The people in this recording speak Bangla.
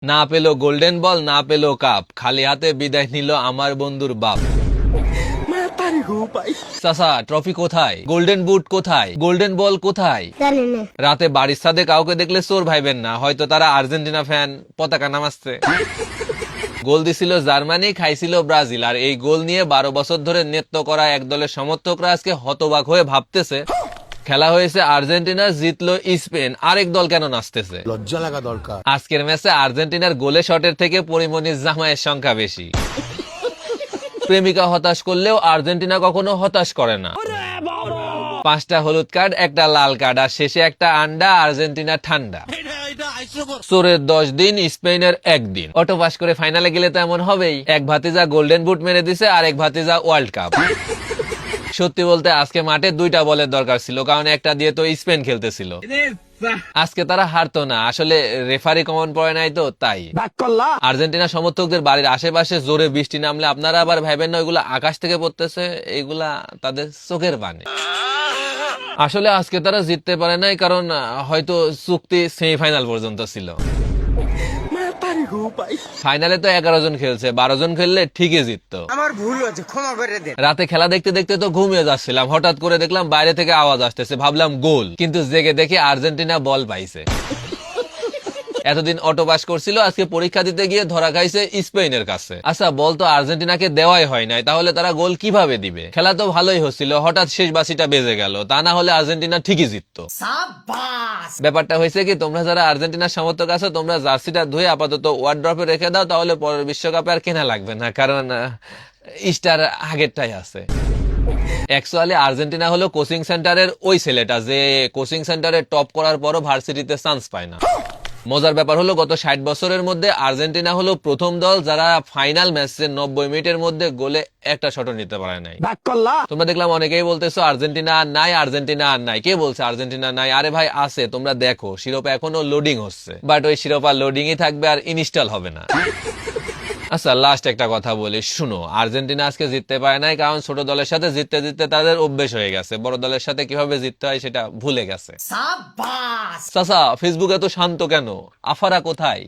না পেলো গোল্ডেন বল, না পেলো কাপ, খালি হাতে বিদায় নিল আমার বন্ধুর বাপ। চাচা, ট্রফি কোথায়? গোল্ডেন বুট কোথায়? গোল্ডেন বল কোথায়? রাতে বাড়ির ছাদে কাউকে দেখলে চোর ভাইবেন না, হয়তো তারা আর্জেন্টিনা ফ্যান, পতাকা নামাচ্ছে। গোল দিছিল জার্মানি, খাইছিল ব্রাজিল, আর এই গোল নিয়ে 12 বছর ধরে নৃত্য করা এক দলের সমর্থকরা আজকে হতবাক হয়ে ভাবতেছে, খেলা হয়েছে আর্জেন্টিনা, জিতলো স্পেন, আরেক দল কেন নাচতেছে? লজ্জা লাগা দরকার। আজকের ম্যাচে আর্জেন্টিনার গোলে শটের থেকে পরিমণির জামাইয়ের সংখ্যা বেশি। প্রেমিকা হতাশ করলেও আর্জেন্টিনা কখনো হতাশ করে না। 5টা হলুদ কার্ড, একটা লাল কার্ড, আর শেষে একটা আন্ডা, আর্জেন্টিনা ঠান্ডা। চোরের 10 দিন, স্পেনের 1 দিন। অটো পাস করে ফাইনালে গেলে তো এমন হবেই, এক ভাতিজা গোল্ডেন বুট মেরে দিছে, আর এক ভাতিজা ওয়ার্ল্ড কাপ। সত্যি বলতে আজকে মাঠে 2টা বলের দরকার ছিল, কারণ একটা দিয়ে তো স্পেন খেলতেছিল। আজকে তারা হারতো না, আসলে রেফারি কমন পড়ে নাই তো তাই। আর্জেন্টিনা সমর্থকদের বাড়ির আশেপাশে জোরে বৃষ্টি নামলে আপনারা আবার ভাবেন না ওইগুলা আকাশ থেকে পড়তেছে, এগুলা তাদের চোখের বাণী। আসলে আজকে তারা জিততে পারে নাই, কারণ হয়তো চুক্তি সেমিফাইনাল পর্যন্ত ছিল। ফাইনালে তো 11 জন খেলছে, 12 জন খেললে ঠিকই জিততো। আমার ভুল হয়েছে, ক্ষমা করে দেন। রাতে খেলা দেখতে দেখতে তো ঘুমিয়ে যাচ্ছিলাম, হঠাৎ করে দেখলাম বাইরে থেকে আওয়াজ আসতেছে, ভাবলাম গোল, কিন্তু জেগে দেখি আর্জেন্টিনা বল পাইছে। এতদিন অটো পাস করছিল, আজকে পরীক্ষা দিতে গিয়ে ধরা খাইছে স্পেনের কাছে। আচ্ছা বল তো, আর্জেন্টিনাকে দেওয়াই হয় নাই, তাহলে তারা গোল কিভাবে দিবে? খেলা তো ভালোই হচ্ছিল, হঠাৎ শেষ বাসিটা বেজে গেল, তা না হলে আর্জেন্টিনা ঠিকই জিততো। ব্যাপারটা হয়েছে কি, তোমরা যারা আর্জেন্টিনার সমর্থক আছো, তোমরা জার্সিটা ধুয়ে আপাতত ওয়ার্ড্রপে রেখে দাও, তাহলে পরের বিশ্বকাপে আর কেনা লাগবে না, কারণ স্টার আগেরটাই আছে। অ্যাকচুয়ালি আর্জেন্টিনা হলো কোচিং সেন্টারের ওই ছেলেটা যে কোচিং সেন্টারে টপ করার পরও ভার্সিটিতে চান্স পায় না। মজার ব্যাপার হলো গত 60 বছরের মধ্যে আর্জেন্টিনা হলো প্রথম দল যারা ফাইনাল ম্যাচে 90 মিনিটের মধ্যে গোলে একটা শটও নিতে পারে নাই। তোমরা দেখলাম অনেকেই বলতেছো আর্জেন্টিনা আর নাই, আর্জেন্টিনা আর নাই। কে বলছে আর্জেন্টিনা নাই? আরে ভাই আছে, তোমরা দেখো শিরোপা এখনো লোডিং হচ্ছে, বাট ওই শিরোপা লোডিংই থাকবে, আর ইনস্টল হবে না। আচ্ছা লাস্ট একটা কথা বলি, শুনো, আর্জেন্টিনা আজকে জিততে পারে নাই কারণ ছোট দলের সাথে জিততে জিততে তাদের অভ্যেস হয়ে গেছে, বড় দলের সাথে কিভাবে জিততে হয় সেটা ভুলে গেছে। চাচা, ফেসবুক এত শান্ত কেন? আফারা কোথায়?